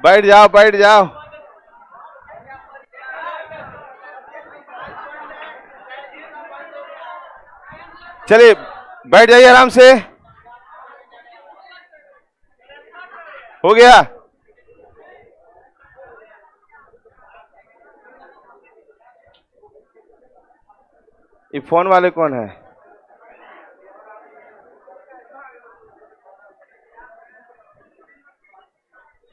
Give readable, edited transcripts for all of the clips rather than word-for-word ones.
बैठ जाओ बैठ जाओ। चलिए बैठ जाइए आराम से। हो गया। ये फोन वाले कौन है?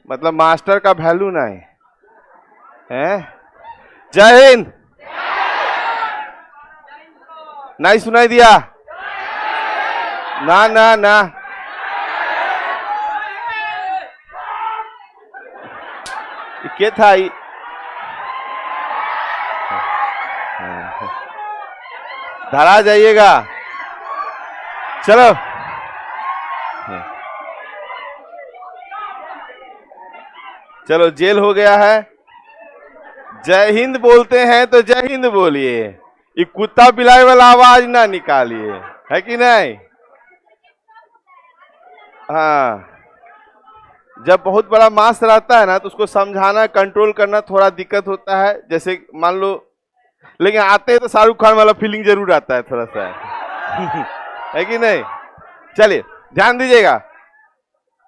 मतलब मास्टर का वैल्यू नहीं है। जय हिंद। नहीं सुनाई दिया? ना ना ना, क्या था ये? धरा जाइएगा। चलो चलो, जेल हो गया है। जय हिंद बोलते हैं तो जय हिंद बोलिए, ये कुत्ता बिलाई वाला आवाज ना निकालिए, है कि नहीं? हाँ, जब बहुत बड़ा मास रहता है ना तो उसको समझाना कंट्रोल करना थोड़ा दिक्कत होता है। जैसे मान लो, लेकिन आते हैं तो शाहरुख खान वाला फीलिंग जरूर आता है थोड़ा सा है कि नहीं? चलिए ध्यान दीजिएगा।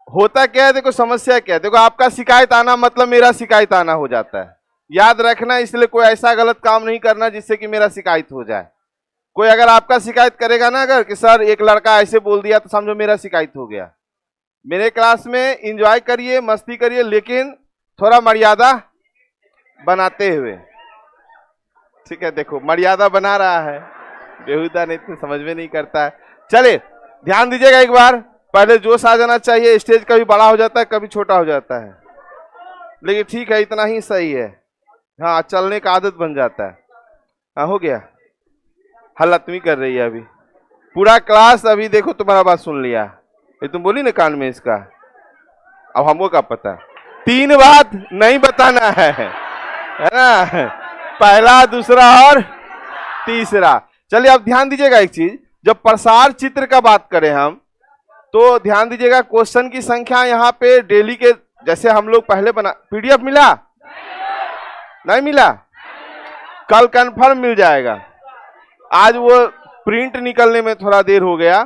होता क्या है, देखो समस्या क्या है, देखो आपका शिकायत आना मतलब मेरा शिकायत आना हो जाता है। याद रखना, इसलिए कोई ऐसा गलत काम नहीं करना जिससे कि मेरा शिकायत हो जाए। कोई अगर आपका शिकायत करेगा ना, अगर कि सर एक लड़का ऐसे बोल दिया, तो समझो मेरा शिकायत हो गया। मेरे क्लास में एंजॉय करिए, मस्ती करिए, लेकिन थोड़ा मर्यादा बनाते हुए, ठीक है? देखो मर्यादा बना रहा है, बेहुदा नहीं तो समझ में नहीं करता है। चलिए ध्यान दीजिएगा एक बार, पहले जोश आ जाना चाहिए। स्टेज कभी बड़ा हो जाता है, कभी छोटा हो जाता है, लेकिन ठीक है, इतना ही सही है। हाँ, चलने का आदत बन जाता है। हाँ, हो गया। हल्ला तुम ही कर रही है अभी, पूरा क्लास अभी देखो तुम्हारा बात सुन लिया। ये तुम बोली ना कान में इसका, अब हमको क्या पता? 3 बात नहीं बताना है ना? पहला, दूसरा और तीसरा। चलिए अब ध्यान दीजिएगा एक चीज, जब प्रसार चित्र का बात करें हम, तो ध्यान दीजिएगा क्वेश्चन की संख्या यहाँ पे डेली के, जैसे हम लोग पहले बना, पीडीएफ मिला? नहीं मिला? कल कंफर्म मिल जाएगा। आज वो प्रिंट निकलने में थोड़ा देर हो गया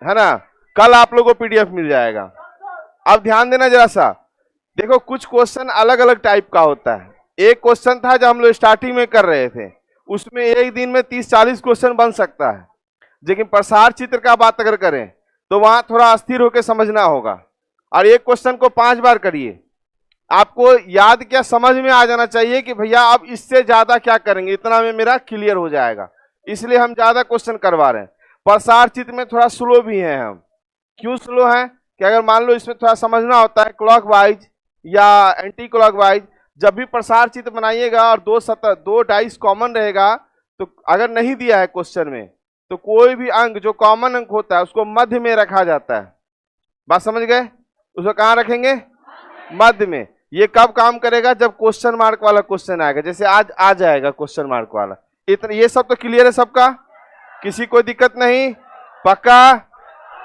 है ना, कल आप लोगों को पीडीएफ मिल जाएगा। अब ध्यान देना जरा सा, देखो कुछ क्वेश्चन अलग अलग टाइप का होता है। एक क्वेश्चन था जब हम लोग स्टार्टिंग में कर रहे थे, उसमें एक दिन में 30-40 क्वेश्चन बन सकता है। लेकिन प्रसार चित्र का बात अगर करें तो वहां थोड़ा अस्थिर होकर समझना होगा, और एक क्वेश्चन को 5 बार करिए। आपको याद क्या समझ में आ जाना चाहिए कि भैया अब इससे ज्यादा क्या करेंगे, इतना में मेरा क्लियर हो जाएगा, इसलिए हम ज्यादा क्वेश्चन करवा रहे हैं। प्रसार चित्र में थोड़ा स्लो भी हैं हम। क्यों स्लो हैं? कि अगर मान लो इसमें थोड़ा समझना होता है क्लॉक वाइज या एंटी क्लॉक वाइज, जब भी प्रसार चित्र बनाइएगा और 2 डाइस कॉमन रहेगा, तो अगर नहीं दिया है क्वेश्चन में, तो कोई भी अंक जो कॉमन अंक होता है उसको मध्य में रखा जाता है। बात समझ गए? उसको कहाँ रखेंगे? मध्य में। ये कब काम करेगा? जब क्वेश्चन मार्क वाला क्वेश्चन आएगा, जैसे आज आ जाएगा क्वेश्चन मार्क वाला। इतना ये सब तो क्लियर है सबका, किसी को दिक्कत नहीं? पक्का?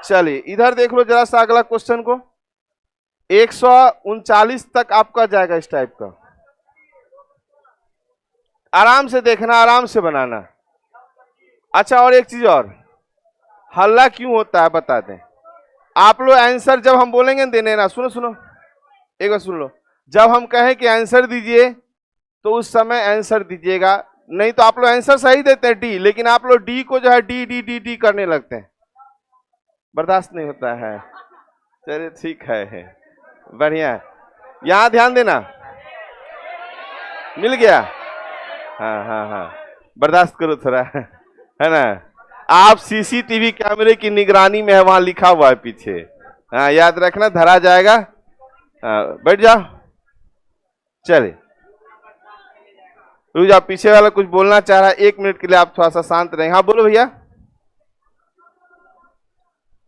चलिए इधर देख लो जरा सा अगला क्वेश्चन को। 139 तक आपका जाएगा इस टाइप का। आराम से देखना, आराम से बनाना। अच्छा, और एक चीज और, हल्ला क्यों होता है बता दें। आप लोग आंसर जब हम बोलेंगे देने ना, सुनो सुनो एक बार सुन लो, जब हम कहें कि आंसर दीजिए तो उस समय आंसर दीजिएगा, नहीं तो आप लोग आंसर सही देते हैं डी, लेकिन आप लोग डी को जो है डी डी डी डी करने लगते हैं, बर्दाश्त नहीं होता है। चलिए ठीक है, बढ़िया है। यहां ध्यान देना, मिल गया? हाँ हाँ हाँ, बर्दाश्त करो थोड़ा, है ना? आप सीसीटीवी कैमरे की निगरानी में है, वहां लिखा हुआ है पीछे। हाँ, याद रखना, धरा जाएगा। बैठ जाओ। चलिए रुक जाओ, पीछे वाला कुछ बोलना चाह रहा है, 1 मिनट के लिए आप थोड़ा सा शांत रहें। हाँ बोलो भैया।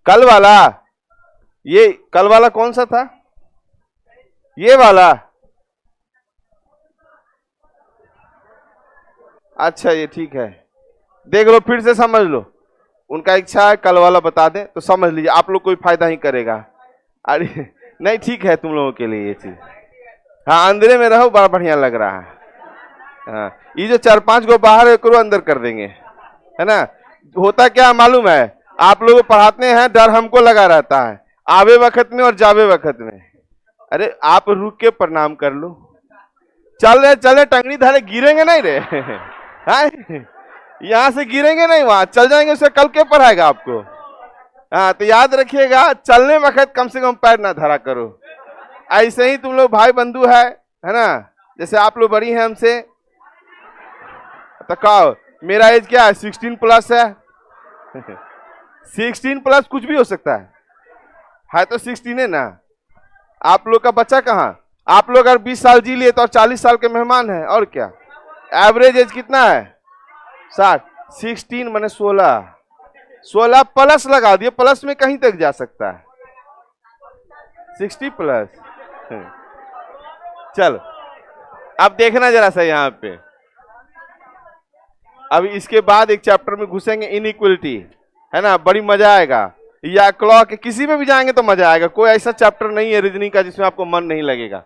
कल वाला, ये कल वाला कौन सा था? ये वाला? अच्छा ये ठीक है, देख लो फिर से समझ लो। उनका इच्छा है कल वाला बता दें तो समझ लीजिए, आप लोग कोई फायदा ही करेगा। अरे नहीं, ठीक है तुम लोगों के लिए ये चीज। हाँ अंधेरे में रहो, बड़ा बढ़िया लग रहा है। हाँ ये जो 4-5 को बाहर है करो अंदर कर देंगे, है ना। होता क्या मालूम है, आप लोग पढ़ाते हैं, डर हमको लगा रहता है आवे वक्त में और जावे वक्त में। अरे आप रुक के प्रणाम कर लो, चल रहे टंगड़ी धारे गिरेंगे नहीं रे हाँ यहाँ से गिरेंगे नहीं, वहां चल जाएंगे, उससे कल के पढ़ाएगा आपको। हाँ तो याद रखिएगा, चलने वक्त कम से कम पैर ना धरा करो। ऐसे ही तुम लोग भाई बंधु है ना, जैसे आप लोग बड़ी हैं हमसे, तो कहो मेरा एज क्या है, 16+ है 16+ कुछ भी हो सकता है तो 16 है ना। आप लोग का बच्चा कहाँ, आप लोग अगर 20 साल जी लिए तो 40 साल के मेहमान हैं, और क्या। एवरेज एज कितना है 60, 16 माने 16 प्लस लगा दिए, प्लस में कहीं तक जा सकता है 60+। चलो अब देखना जरा सा यहाँ पे, अब इसके बाद एक चैप्टर में घुसेंगे इनइक्वलिटी, है ना, बड़ी मजा आएगा। या क्लॉक, किसी में भी जाएंगे तो मजा आएगा। कोई ऐसा चैप्टर नहीं है रीजनिंग का जिसमें आपको मन नहीं लगेगा,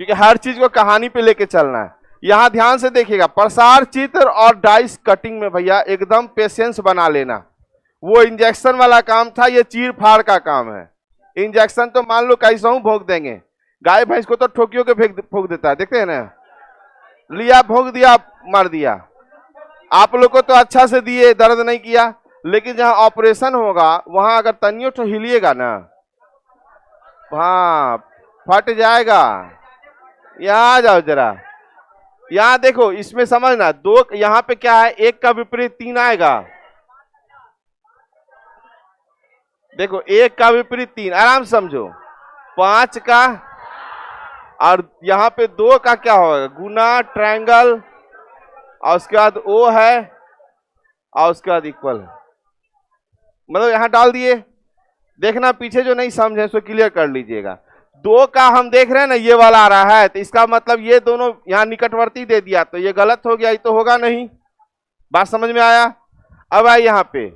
क्योंकि हर चीज को कहानी पे लेके चलना है। यहां ध्यान से देखिएगा, प्रसार चित्र और डाइस कटिंग में भैया एकदम पेशेंस बना लेना। वो इंजेक्शन वाला काम था, ये चीर फाड़ का काम है। इंजेक्शन तो मान लो कैसा हूं भोंक देंगे, गाय भैंस को तो ठोकियों के फूंक देता है, देखते हैं ना, लिया भोंक दिया मार दिया। आप लोग को तो अच्छा से दिए, दर्द नहीं किया, लेकिन जहां ऑपरेशन होगा वहां अगर तनियो तो हिलिएगा ना, हाँ फट जाएगा। यहां आ जाओ जरा, यहां देखो, इसमें समझना, दो यहां पे क्या है, एक का विपरीत 3 आएगा। देखो एक का विपरीत 3, आराम समझो, 5 का, और यहां पे 2 का क्या होगा, गुना, ट्रायंगल, और उसके बाद ओ है, और उसके बाद इक्वल है। मतलब यहां डाल दिए, देखना पीछे जो नहीं समझे उसको क्लियर कर लीजिएगा। 2 का हम देख रहे हैं ना, ये वाला आ रहा है, तो इसका मतलब ये दोनों यहां निकटवर्ती दे दिया, तो ये गलत हो गया, ये तो होगा नहीं। बात समझ में आया। अब आइए यहाँ पे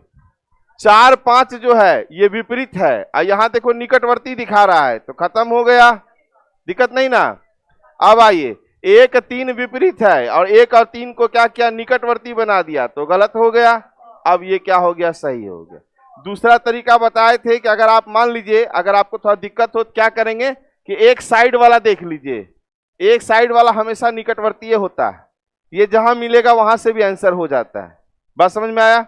4-5 जो है ये विपरीत है, और यहां देखो निकटवर्ती दिखा रहा है, तो खत्म हो गया, दिक्कत नहीं ना। अब आइए 1-3 विपरीत है, और 1 और 3 को क्या किया, निकटवर्ती बना दिया, तो गलत हो गया। अब ये क्या हो गया, सही हो गया। दूसरा तरीका बताए थे कि अगर आप मान लीजिए, अगर आपको थोड़ा दिक्कत हो तो क्या करेंगे कि एक साइड वाला देख लीजिए, एक साइड वाला हमेशा निकटवर्तीय होता है, ये जहां मिलेगा वहां से भी आंसर हो जाता है। बात समझ में आया।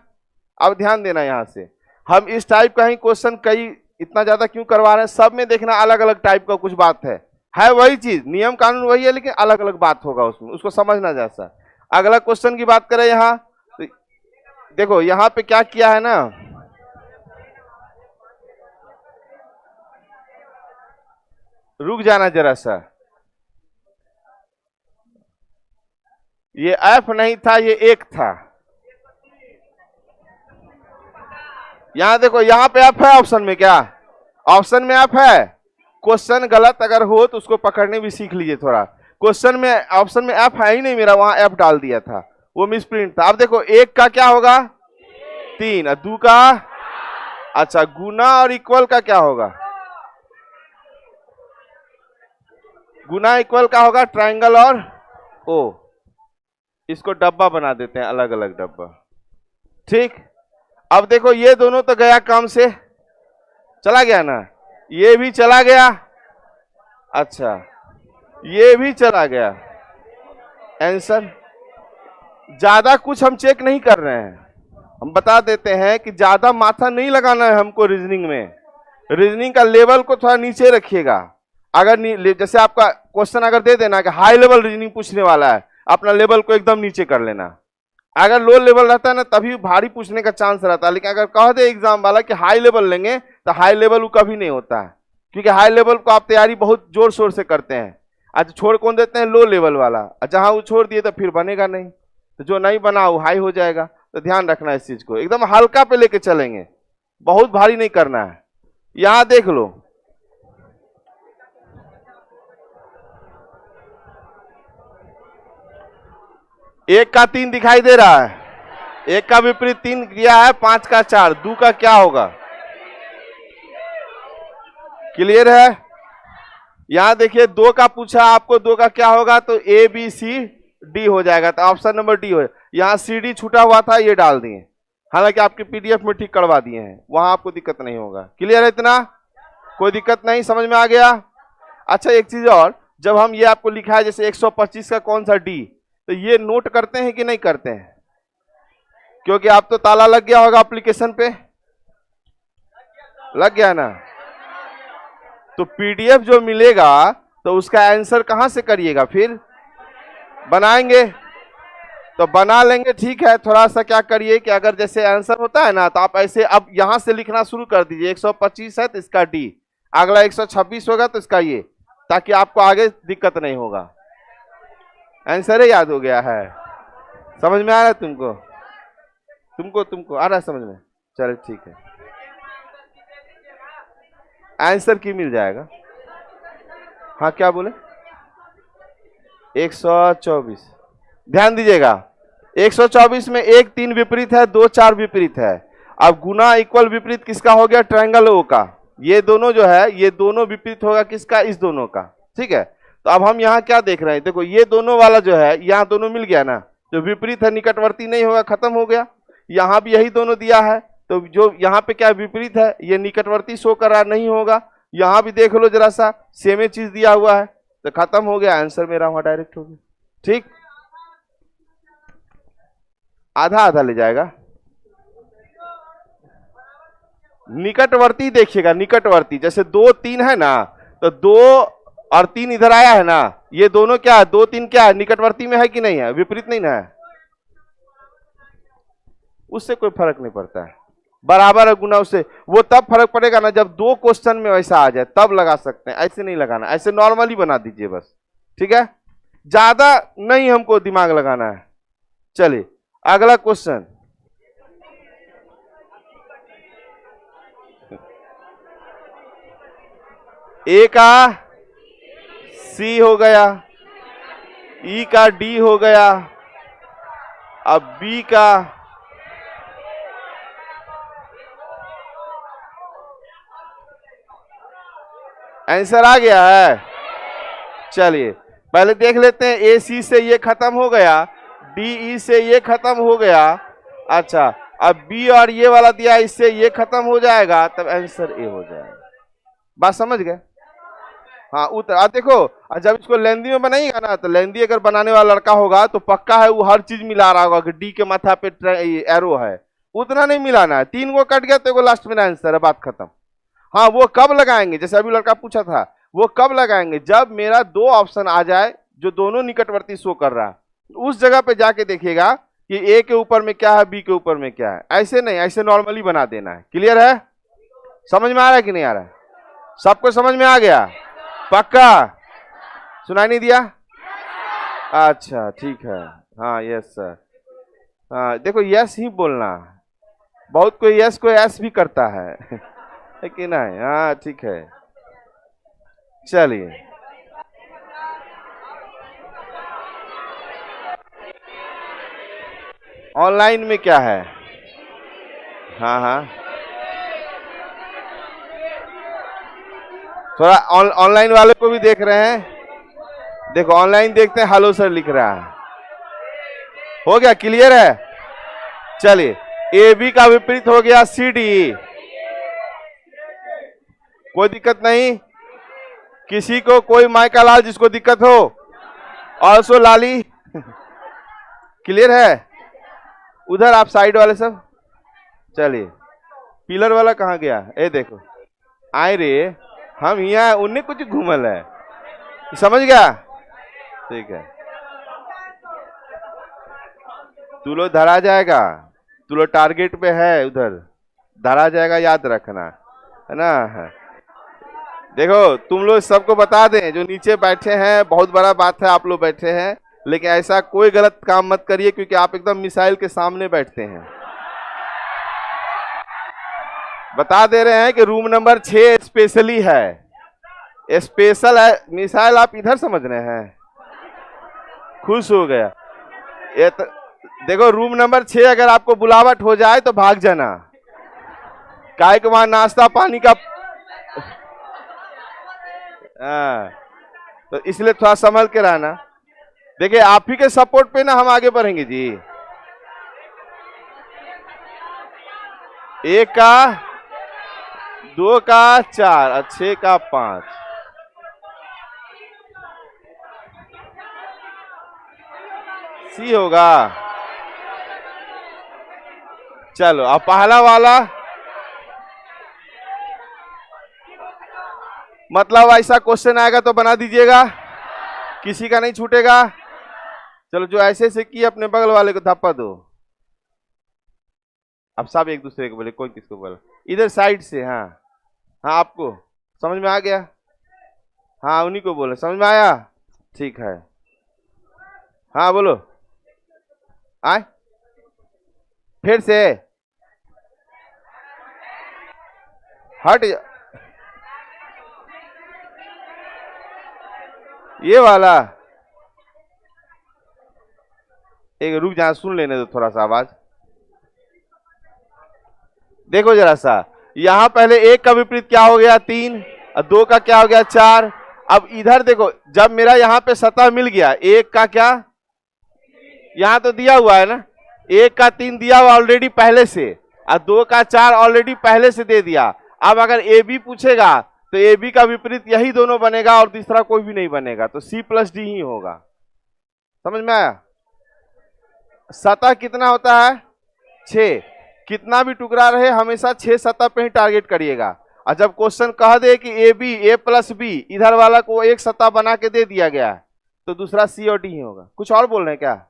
अब ध्यान देना, यहां से हम इस टाइप का ही क्वेश्चन कई इतना ज्यादा क्यों करवा रहे हैं, सब में देखना अलग अलग टाइप का कुछ बात है वही चीज, नियम कानून वही है, लेकिन अलग अलग बात होगा उसमें, उसको समझना जैसा। अगला क्वेश्चन की बात करें, यहां तो देखो यहां पे क्या किया है ना, रुक जाना जरा सा, ये एफ नहीं था, ये 1 था। यहां देखो, यहां पे एफ है ऑप्शन में, क्या ऑप्शन में एफ है। क्वेश्चन गलत अगर हो तो उसको पकड़ने भी सीख लीजिए थोड़ा। क्वेश्चन में ऑप्शन में एफ है ही नहीं मेरा, वहां एफ डाल दिया था, वो मिसप्रिंट था। अब देखो 1 का क्या होगा 3, और 2 का, अच्छा गुना और इक्वल का क्या होगा, गुना इक्वल का होगा ट्रायंगल और ओ। इसको डब्बा बना देते हैं, अलग अलग डब्बा, ठीक। अब देखो ये दोनों तो गया काम से, चला गया ना, ये भी चला गया, अच्छा ये भी चला गया। आंसर ज्यादा कुछ हम चेक नहीं कर रहे हैं, हम बता देते हैं कि ज्यादा माथा नहीं लगाना है हमको रीजनिंग में। रीजनिंग का लेवल को थोड़ा नीचे रखिएगा। अगर जैसे आपका क्वेश्चन अगर दे देना कि हाई लेवल रीजनिंग पूछने वाला है, अपना लेवल को एकदम नीचे कर लेना। अगर लो लेवल रहता है ना तभी भारी पूछने का चांस रहता है, लेकिन अगर कह दे एग्जाम वाला कि हाई लेवल लेंगे तो हाई लेवल वो कभी नहीं होता है, क्योंकि हाई लेवल को आप तैयारी बहुत जोर शोर से करते हैं। आज छोड़ कौन देते हैं, लो लेवल वाला, जहां वो छोड़ दिए तो फिर बनेगा नहीं, तो जो नहीं बना वो हाई हो जाएगा। तो ध्यान रखना इस चीज को, एकदम हल्का पे लेके चलेंगे, बहुत भारी नहीं करना है। यहां देख लो, एक का 3 दिखाई दे रहा है, एक का विपरीत 3 किया है, 5 का 4, 2 का क्या होगा, क्लियर है। यहां देखिए 2 का पूछा आपको, 2 का क्या होगा, तो ए बी सी डी हो जाएगा, तो ऑप्शन नंबर डी हो। यहां सी डी छूटा हुआ था, ये डाल दिए, हालांकि आपके पीडीएफ में ठीक करवा दिए हैं, वहां आपको दिक्कत नहीं होगा। क्लियर है इतना? कोई दिक्कत नहीं, समझ में आ गया? अच्छा एक चीज और, जब हम ये आपको लिखा है जैसे 125 का कौन सा डी, तो ये नोट करते हैं कि नहीं करते हैं? क्योंकि आप तो ताला लग गया होगा एप्लीकेशन पे, लग गया ना, तो पीडीएफ जो मिलेगा तो उसका आंसर कहां से करिएगा, फिर बनाएंगे, तो बना लेंगे, ठीक है। थोड़ा सा क्या करिए कि अगर जैसे आंसर होता है ना, तो आप ऐसे अब यहां से लिखना शुरू कर दीजिए, 125 है तो इसका डी, अगला 126 होगा तो इसका ये, ताकि आपको आगे दिक्कत नहीं होगा। आंसर ही याद हो गया है, समझ में आ रहा है तुमको? तुमको आ रहा है समझ में? चलो ठीक है, आंसर की मिल जाएगा। हाँ क्या बोले? 124, ध्यान दीजिएगा, 124 में 1 3 विपरीत है, 2 4 विपरीत है। अब गुना इक्वल विपरीत किसका हो गया? ट्रायंगल ओ का। ये दोनों जो है, ये दोनों विपरीत होगा किसका? इस दोनों का, ठीक है। तो अब हम यहाँ क्या देख रहे हैं, देखो ये दोनों वाला जो है, यहाँ दोनों मिल गया ना, जो विपरीत है निकटवर्ती नहीं होगा, खत्म हो गया। यहाँ भी यही दोनों दिया है, तो जो यहाँ पे क्या विपरीत है, ये निकटवर्ती शो कर रहा नहीं होगा। यहाँ भी देख लो जरा सा, सेम चीज दिया हुआ है, तो खत्म हो गया, आंसर मेरा वहां डायरेक्ट हो गया। ठीक, आधा आधा ले जाएगा। निकटवर्ती देखिएगा, निकटवर्ती जैसे 2 3 है ना, तो 2 और 3 इधर आया है ना, ये दोनों क्या है, 2 3 क्या है, निकटवर्ती में है कि नहीं है, विपरीत नहीं ना है, उससे कोई फर्क नहीं पड़ता है, बराबर है गुना उससे। वो तब फर्क पड़ेगा ना जब 2 क्वेश्चन में वैसा आ जाए, तब लगा सकते हैं, ऐसे नहीं लगाना, ऐसे नॉर्मली बना दीजिए बस, ठीक है, ज्यादा नहीं हमको दिमाग लगाना है। चलिए अगला क्वेश्चन, ए का सी हो गया, ई का डी हो गया, अब बी का आंसर आ गया है। चलिए पहले देख लेते हैं, ए सी से ये खत्म हो गया, डी ई से ये खत्म हो गया, अच्छा अब बी और ये वाला दिया, इससे ये खत्म हो जाएगा, तब आंसर ए हो जाएगा। बात समझ गए? हाँ उत्तर देखो, जब इसको लेंदी में बनाएगा ना, तो लेंदी अगर बनाने वाला लड़का होगा तो पक्का है वो हर चीज मिला रहा होगा कि डी के माथा पे एरो है, उतना नहीं मिलाना है, 3 को कट गया तो एगो लास्ट में आंसर है, बात खत्म। हाँ वो कब लगाएंगे, जैसे अभी लड़का पूछा था, वो कब लगाएंगे, जब मेरा 2 ऑप्शन आ जाए जो दोनों निकटवर्ती शो कर रहा है, उस जगह पे जाके देखिएगा कि ए के ऊपर में क्या है, बी के ऊपर में क्या है, ऐसे नहीं, ऐसे नॉर्मली बना देना है। क्लियर है? समझ में आ रहा है कि नहीं आ रहा है? सबको समझ में आ गया? पक्का? सुनाई नहीं दिया? अच्छा ठीक है, हाँ यस सर, हाँ देखो यस ही बोलना, बहुत कोई यस को एस भी करता है कि नहीं? हाँ ठीक है। चलिए ऑनलाइन में क्या है? हाँ हाँ थोड़ा ऑनलाइन वाले को भी देख रहे हैं, देखो ऑनलाइन देखते हैं, हेलो सर लिख रहा है, हो गया? क्लियर है? चलिए ए बी का विपरीत हो गया सी डी, कोई दिक्कत नहीं, किसी को कोई माइका लाल जिसको दिक्कत हो, ऑल्सो लाली क्लियर है? उधर आप साइड वाले सब, चलिए पिलर वाला कहाँ गया? ए देखो आए रे, हम यहाँ उन्हें कुछ घूमल है, समझ गया? ठीक है, तू लोग धरा जाएगा, तू लोग टारगेट पे है, उधर धरा जाएगा, याद रखना है ना। देखो तुम लोग सबको बता दें, जो नीचे बैठे हैं, बहुत बड़ा बात है आप लोग बैठे हैं, लेकिन ऐसा कोई गलत काम मत करिए, क्योंकि आप एकदम मिसाइल के सामने बैठते हैं। बता दे रहे हैं कि रूम नंबर 6 स्पेशली है, स्पेशल है, मिसाइल आप इधर समझ रहे हैं, खुश हो गया ये तो। देखो रूम नंबर 6 अगर आपको बुलावट हो जाए तो भाग जाना, काहे के वहां नाश्ता पानी का तो इसलिए थोड़ा संभल के रहना। देखिए आप ही के सपोर्ट पे ना हम आगे बढ़ेंगे जी। 1 का 2 का 4 और 6 का 5। सी होगा। चलो अब पहला वाला, मतलब ऐसा क्वेश्चन आएगा तो बना दीजिएगा, किसी का नहीं छूटेगा। चलो जो ऐसे से की अपने बगल वाले को धप्पा दो। अब सब एक दूसरे को बोले, कौन किसको बोला, इधर साइड से। हाँ हाँ, आपको समझ में आ गया? हाँ उन्हीं को बोले, समझ में आया? ठीक है। हाँ बोलो। आए फिर से हट ये वाला। एक रुक जा, सुन लेने दो थोड़ा सा आवाज। देखो जरा सा, यहां पहले 1 का विपरीत क्या हो गया 3, और 2 का क्या हो गया 4। अब इधर देखो, जब मेरा यहां पे सतह मिल गया, 1 का क्या यहां तो दिया हुआ है ना, 1 का 3 दिया हुआ ऑलरेडी पहले से, और 2 का 4 ऑलरेडी पहले से दे दिया। अब अगर ए बी पूछेगा तो ए बी का विपरीत यही दोनों बनेगा और तीसरा कोई भी नहीं बनेगा, तो सी प्लस डी ही होगा। समझ में आया? सतह कितना होता है 6, कितना भी टुकड़ा रहे हमेशा 6 सतह पे ही टारगेट करिएगा। और जब क्वेश्चन कह दे कि A B A plus B, इधर वाला को एक सतह बना के दे दिया गया, तो दूसरा सी और डी ही होगा। कुछ और बोल रहे हैं क्या?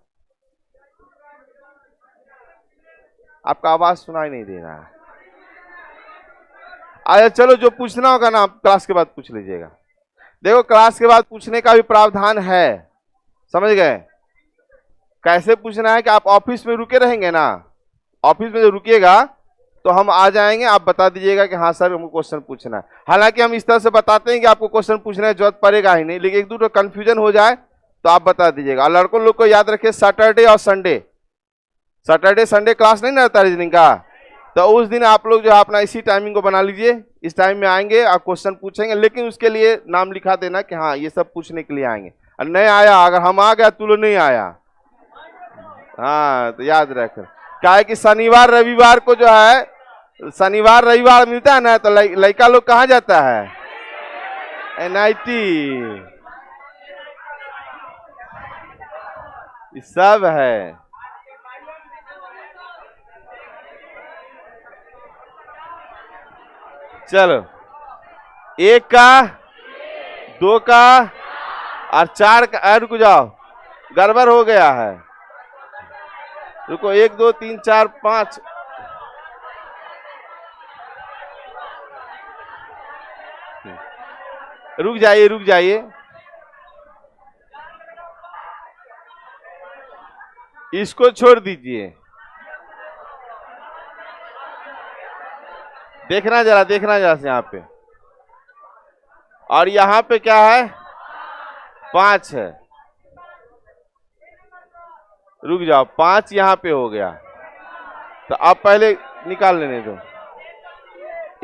आपका आवाज सुनाई नहीं दे रहा है। अच्छा चलो, जो पूछना होगा ना आप क्लास के बाद पूछ लीजिएगा। देखो क्लास के बाद पूछने का भी प्रावधान है, समझ गए? कैसे पूछना है कि आप ऑफिस में रुके रहेंगे ना, ऑफिस में जो रुकिएगा तो हम आ जाएंगे, आप बता दीजिएगा कि हाँ सर हमको क्वेश्चन पूछना है। हालांकि हम इस तरह से बताते हैं कि आपको क्वेश्चन पूछने की जरूरत पड़ेगा ही नहीं, लेकिन एक दो कंफ्यूजन हो जाए तो आप बता दीजिएगा। और लड़कों लोग को याद रखिए, सैटरडे और संडे, सैटरडे संडे क्लास नहीं ना रहता रीजनिंग का, तो उस दिन आप लोग जो है अपना इसी टाइमिंग को बना लीजिए, इस टाइम में आएंगे और क्वेश्चन पूछेंगे, लेकिन उसके लिए नाम लिखा देना कि हाँ ये सब पूछने के लिए आएंगे। और नहीं आया, अगर हम आ गया तू लोग नहीं आया, हाँ तो याद रख। क्या है कि शनिवार रविवार को जो है, शनिवार रविवार मिलता है ना, तो लड़का लोग कहाँ जाता है? NIT सब है। चलो 1 का 2 का और 4 का, रुक जाओ गड़बड़ हो गया है, रुको 1 2 3 4 5, रुक जाइए रुक जाइए, इसको छोड़ दीजिए। देखना जरा यहाँ पे, और यहाँ पे क्या है 5 है, रुक जाओ 5 यहाँ पे हो गया, तो अब पहले निकाल लेने दो।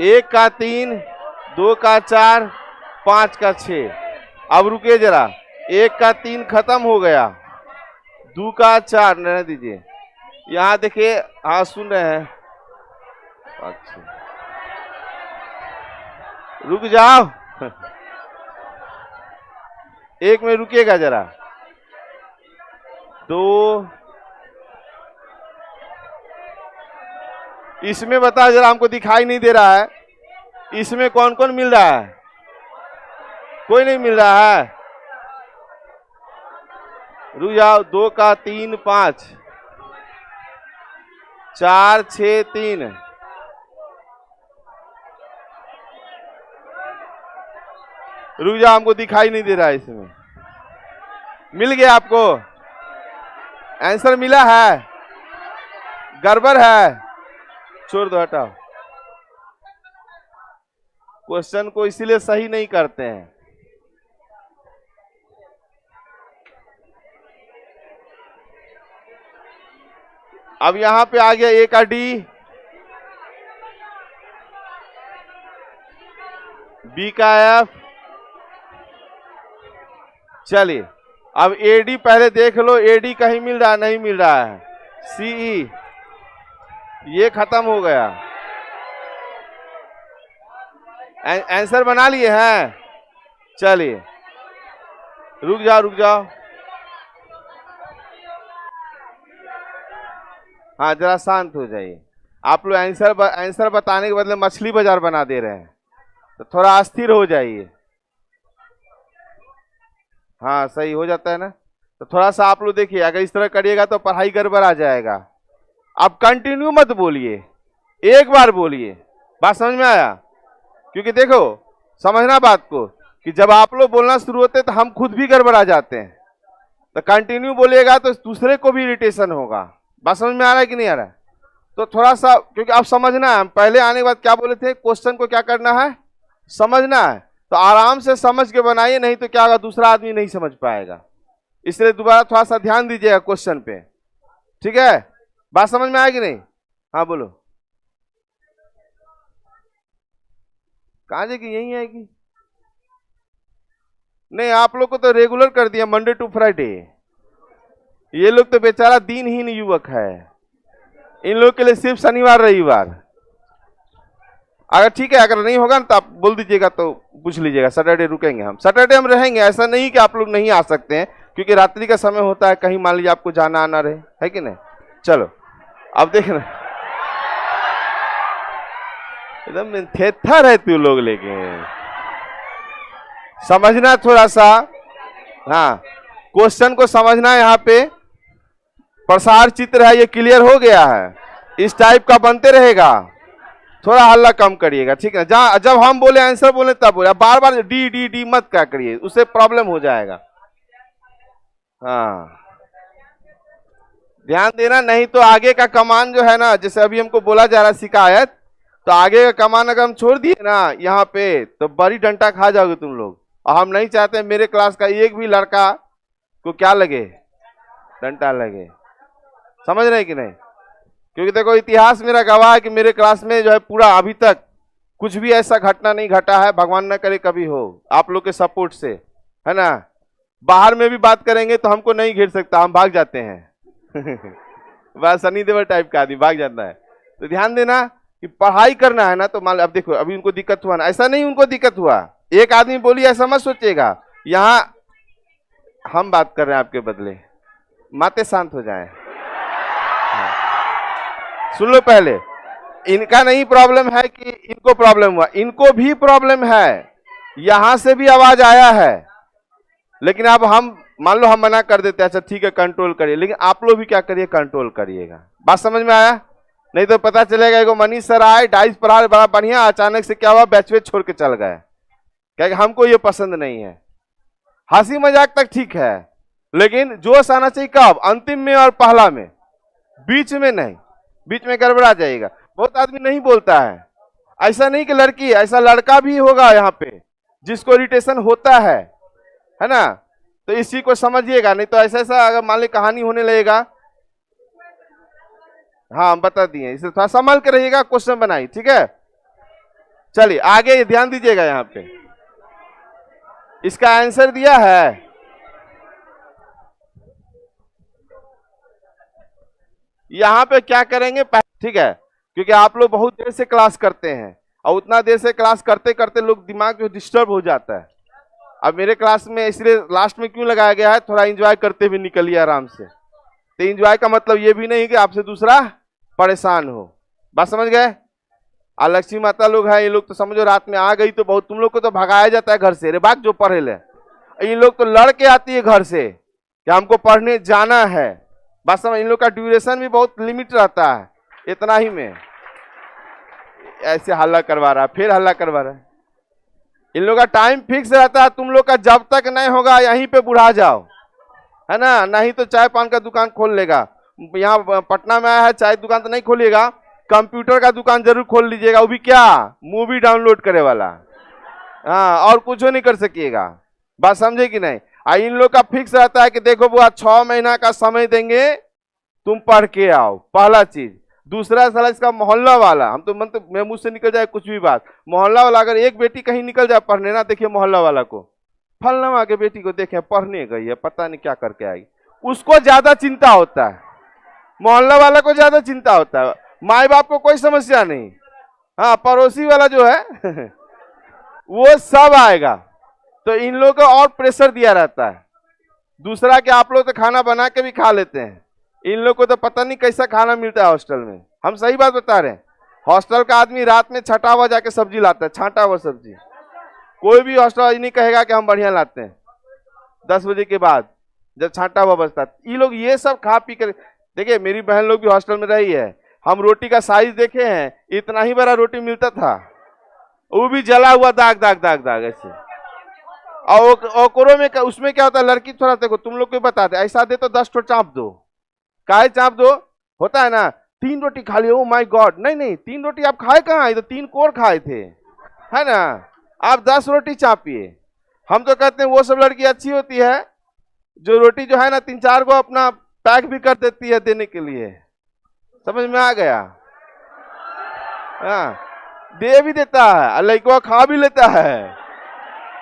1 का 3, 2 का 4, 5 का 6। अब रुकिए जरा, 1 का 3 खत्म हो गया, 2 का 4 रहने दीजिए। यहाँ देखिए, हाँ सुन रहे हैं, अच्छा रुक जाओ 1 में रुकिएगा जरा। 2, इसमें बताओ जरा, हमको दिखाई नहीं दे रहा है, इसमें कौन कौन मिल रहा है? कोई नहीं मिल रहा है, रुक जाओ। 2 का 3 5, 4 6 3, रुक जाओ, हमको दिखाई नहीं दे रहा है। इसमें मिल गया आपको? आंसर मिला है? गड़बड़ है? छोड़ दो, हटाओ। क्वेश्चन को इसीलिए सही नहीं करते हैं। अब यहां पे आ गया A का D, B का F, चलिए अब एडी पहले देख लो, एडी कहीं मिल रहा है? नहीं मिल रहा है। सीई ये खत्म हो गया। आंसर बना लिए हैं? चलिए रुक जाओ रुक जाओ। हाँ जरा शांत हो जाइए। आप लोग आंसर बताने के बदले मछली बाजार बना दे रहे हैं, तो थोड़ा अस्थिर हो जाइए। हाँ सही हो जाता है ना। तो थोड़ा सा आप लोग देखिए, अगर इस तरह करिएगा तो पढ़ाई गड़बड़ आ जाएगा। अब कंटिन्यू मत बोलिए, एक बार बोलिए। बात समझ में आया? क्योंकि देखो समझना बात को कि जब आप लोग बोलना शुरू होते हैं तो हम खुद भी गड़बड़ा जाते हैं। तो कंटिन्यू बोलिएगा तो दूसरे को भी इरिटेशन होगा। बात समझ में आ रहा है कि नहीं आ रहा है? तो थोड़ा सा, क्योंकि आप समझना है, हम पहले आने के बाद क्या बोले थे, क्वेश्चन को क्या करना है, समझना है। तो आराम से समझ के बनाइए, नहीं तो क्या होगा, दूसरा आदमी नहीं समझ पाएगा। इसलिए दोबारा थोड़ा सा ध्यान दीजिएगा क्वेश्चन पे, ठीक है? बात समझ में आएगी नहीं? हाँ बोलो। कहाँ जाएगी? यही आएगी? नहीं, आप लोग को तो रेगुलर कर दिया, मंडे टू फ्राइडे। ये लोग तो बेचारा दिनहीन युवक है, इन लोग के लिए सिर्फ शनिवार रविवार। अगर ठीक है, अगर नहीं होगा ना तो आप बोल दीजिएगा, तो पूछ लीजिएगा। सैटरडे रुकेंगे हम, सैटरडे हम रहेंगे। ऐसा नहीं कि आप लोग नहीं आ सकते हैं, क्योंकि रात्रि का समय होता है, कहीं मान लीजिए आपको जाना आना रहे, है कि नहीं? चलो अब देखना, एकदम थेथर है तू लोग, लेकिन समझना थोड़ा सा। हाँ क्वेश्चन को समझना है। यहाँ पे प्रसार चित्र है, ये क्लियर हो गया है? इस टाइप का बनते रहेगा। थोड़ा हल्ला कम करिएगा, ठीक है? जहां जब हम बोले आंसर बोले तब बोले, बार बार डी डी डी मत क्या करिए, उससे प्रॉब्लम हो जाएगा। हाँ ध्यान देना, नहीं तो आगे का कमांड जो है ना, जैसे अभी हमको बोला जा रहा है शिकायत, तो आगे का कमांड अगर हम छोड़ दिए ना यहाँ पे, तो बड़ी डंटा खा जाओगे तुम लोग। और हम नहीं चाहते मेरे क्लास का एक भी लड़का को क्या लगे, डंटा लगे। समझ रहे कि नहीं? क्योंकि देखो इतिहास मेरा गवाह है कि मेरे क्लास में जो है पूरा अभी तक कुछ भी ऐसा घटना नहीं घटा है, भगवान न करे कभी हो, आप लोग के सपोर्ट से, है ना? बाहर में भी बात करेंगे तो हमको नहीं घेर सकता, हम भाग जाते हैं। बस सनी देवल टाइप का आदमी भाग जाता है। तो ध्यान देना कि पढ़ाई करना है ना, तो मान अब देखो अभी उनको दिक्कत हुआ ना, ऐसा नहीं उनको दिक्कत हुआ, एक आदमी बोली ऐसा मत सोचिएगा। यहाँ हम बात कर रहे हैं आपके बदले, माते शांत हो जाएं। सुन लो पहले, इनका नहीं प्रॉब्लम है कि इनको प्रॉब्लम हुआ, इनको भी प्रॉब्लम है, यहां से भी आवाज आया है। लेकिन अब हम मान लो हम मना कर देते हैं, अच्छा ठीक है कंट्रोल करिए, लेकिन आप लोग भी क्या करिए, कंट्रोल करिएगा। बात समझ में आया? नहीं तो पता चलेगा एगो मनीष सर आए, डाइस पढ़ा बड़ा बढ़िया, अचानक से क्या हुआ, बैच में छोड़ के चल गए, क्योंकि हमको ये पसंद नहीं है। हंसी मजाक तक ठीक है, लेकिन जोश आना चाहिए कब, अंतिम में और पहला में, बीच में नहीं। बीच में गड़बड़ा जाएगा। बहुत आदमी नहीं बोलता है, ऐसा नहीं कि लड़की, ऐसा लड़का भी होगा यहाँ पे जिसको इरिटेशन होता है ना? तो इसी को समझिएगा, नहीं तो ऐसा ऐसा अगर मान ली कहानी होने लगेगा। हाँ हम बता दिए, इसे थोड़ा संभल के रहिएगा, क्वेश्चन बनाइए, ठीक है? चलिए आगे ध्यान दीजिएगा। यहाँ पे इसका आंसर दिया है, यहाँ पे क्या करेंगे, ठीक है? क्योंकि आप लोग बहुत देर से क्लास करते हैं, और उतना देर से क्लास करते करते लोग दिमाग जो डिस्टर्ब हो जाता है। अब मेरे क्लास में इसलिए लास्ट में क्यों लगाया गया है, थोड़ा एंजॉय करते हुए निकलिए आराम से। तो एंजॉय का मतलब ये भी नहीं कि आपसे दूसरा परेशान हो। बात समझ गए? लक्ष्मी माता लोग हैं, ये लोग तो समझो रात में आ गई तो बहुत, तुम लोग को तो भगाया जाता है घर से, रे बात जो पढ़े ले, इन लोग तो लड़ के आती है घर से कि हमको पढ़ने जाना है। बात समझ? इन लोग का ड्यूरेशन भी बहुत लिमिट रहता है, इतना ही में ऐसे हल्ला करवा रहा है, फिर हल्ला करवा रहा है। इन लोग का टाइम फिक्स रहता है, तुम लोग का जब तक नहीं होगा यहीं पे बुढ़ा जाओ, है ना? नहीं तो चाय पान का दुकान खोल लेगा। यहाँ पटना में आया है, चाय दुकान तो नहीं खोलिएगा, कंप्यूटर का दुकान जरूर खोल लीजिएगा, वो भी क्या, मूवी डाउनलोड करे वाला। हाँ, और कुछ नहीं कर सकिएगा। बात समझे कि नहीं? इन लोग का फिक्स रहता है कि देखो बुआ 6 महीना का समय देंगे, तुम पढ़ के आओ, पहला चीज। दूसरा साला इसका मोहल्ला वाला, हम तो मन तो मैं मुझसे निकल जाए कुछ भी बात, मोहल्ला वाला अगर एक बेटी कहीं निकल जाए पढ़ने ना, देखिए मोहल्ला वाला को फलनवा के बेटी को देखे पढ़ने गई है, पता नहीं क्या करके आएगी, उसको ज्यादा चिंता होता है, मोहल्ला वाला को ज्यादा चिंता होता है, माए बाप को कोई समस्या नहीं। हाँ, पड़ोसी वाला जो है वो सब आएगा। तो इन लोगों को और प्रेशर दिया रहता है। दूसरा कि आप लोग तो खाना बना के भी खा लेते हैं, इन लोग को तो पता नहीं कैसा खाना मिलता है हॉस्टल में। हम सही बात बता रहे हैं, हॉस्टल का आदमी रात में छठा हुआ जाके सब्जी लाता है, छांटा हुआ सब्जी। कोई भी हॉस्टल नहीं कहेगा कि हम बढ़िया लाते हैं 10 बजे के बाद जब छांटा हुआ बचता है। ये लोग ये सब खा पी कर, देखिए मेरी बहन लोग भी हॉस्टल में रही है, हम रोटी का साइज देखे हैं, इतना ही बड़ा रोटी मिलता था, वो भी जला हुआ दाग दाग दाग दाग ऐसे। और ओकरो में उसमें क्या होता है, लड़की थोड़ा देखो तुम लोग को बताते, ऐसा दे तो 10 ठो चाप दो, काहे चाप दो होता है ना, 3 रोटी खा लियो, ओ माय गॉड। नहीं नहीं, 3 रोटी आप खाए कहाँ, तो 3 कोर खाए थे, है ना, आप 10 रोटी चापिए। हम तो कहते हैं वो सब लड़की अच्छी होती है जो रोटी जो है ना 3-4 को अपना पैक भी कर देती है देने के लिए। समझ में आ गया? हाँ, दे भी देता है, लड़का खा भी लेता है।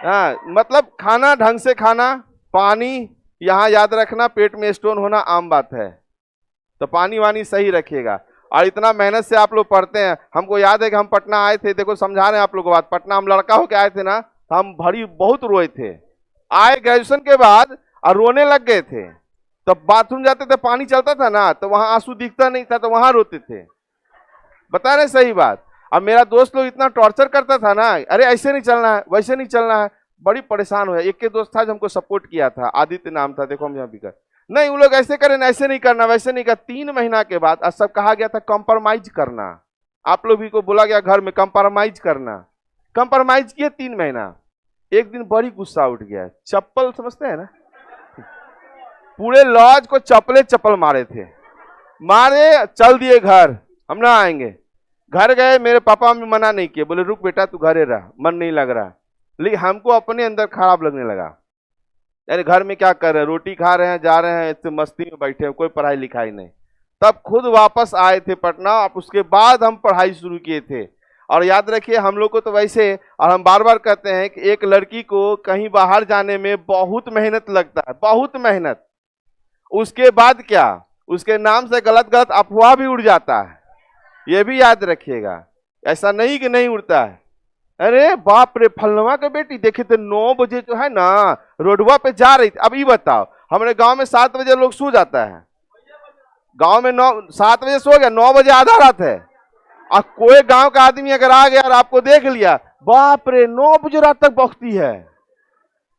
हाँ, मतलब खाना ढंग से खाना, पानी यहाँ याद रखना, पेट में स्टोन होना आम बात है, तो पानी वानी सही रखिएगा। और इतना मेहनत से आप लोग पढ़ते हैं, हमको याद है कि हम पटना आए थे, देखो समझा रहे हैं आप लोगों को बात, पटना हम लड़का होके आए थे ना, तो हम भरी बहुत रोए थे, आए ग्रेजुएशन के बाद और रोने लग गए थे। तो बाथरूम जाते थे, पानी चलता था ना, तो वहां आंसू दिखता नहीं था, तो वहां रोते थे। बता रहे सही बात। अब मेरा दोस्त लोग इतना टॉर्चर करता था ना, अरे ऐसे नहीं चलना है, वैसे नहीं चलना है, बड़ी परेशान हुआ। एक के दोस्त था जो हमको सपोर्ट किया था, आदित्य नाम था, देखो हम यहाँ भी कर, नहीं वो लोग ऐसे करें, ऐसे नहीं करना, वैसे नहीं करना। 3 महीना के बाद सब कहा गया था कंप्रोमाइज करना, आप लोग भी को बोला गया घर में कंप्रोमाइज करना, कंप्रोमाइज किए 3 महीना। एक दिन बड़ी गुस्सा उठ गया, चप्पल समझते हैं ना, पूरे लॉज को चप्पले चप्पल मारे थे, मारे चल दिए घर, हम ना आएंगे। घर गए, मेरे पापा भी मना नहीं किए, बोले रुक बेटा तू घरे रह, मन नहीं लग रहा। लेकिन हमको अपने अंदर खराब लगने लगा, यानी घर में क्या कर रहे हैं, रोटी खा रहे हैं, जा रहे हैं, इतने मस्ती में बैठे हैं, कोई पढ़ाई लिखाई नहीं। तब खुद वापस आए थे पटना, और उसके बाद हम पढ़ाई शुरू किए थे। और याद रखिए हम लोग को तो वैसे, और हम बार बार कहते हैं कि एक लड़की को कहीं बाहर जाने में बहुत मेहनत लगता है, बहुत मेहनत। उसके बाद क्या, उसके नाम से गलत गलत अफवाह भी उड़ जाता है, ये भी याद रखिएगा, ऐसा नहीं कि नहीं उड़ता है। अरे बाप रे, फलनवा के बेटी देखे थे 9 बजे जो है ना रोडवा पे जा रही थी। अब ये बताओ, हमारे गांव में 7 बजे लोग सो जाता है, गांव में 7 बजे सो गया, 9 बजे आधा रात है। और कोई गांव का आदमी अगर आ गया और आपको देख लिया, बाप रे 9 बजे रात तक बकती है,